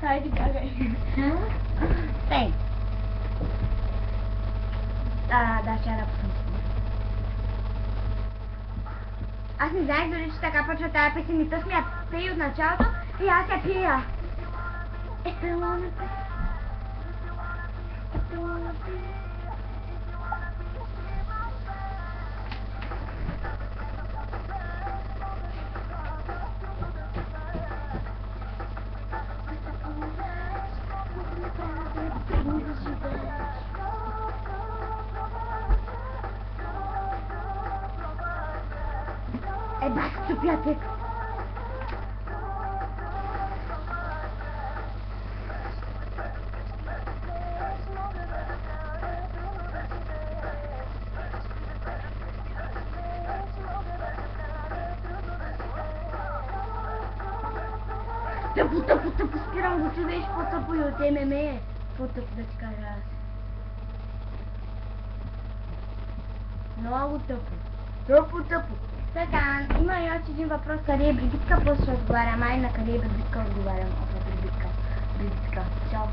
Хайде, бягай. Тей. Да, ще да пусна. Аз не знаех дори, че така почва тая песен и то сме я пея от началото и аз я пея. Бах, цупятек! Тъпо, спирам го, че беше по-тъпо и от ММЕ. По-тъпо да ти кажа аз. Много тъпо. Тъпо. Така, има и още един въпрос, къде е Бригитка, после ще отговарям, на къде е Бригитка отговарям. Бригитка. Чао.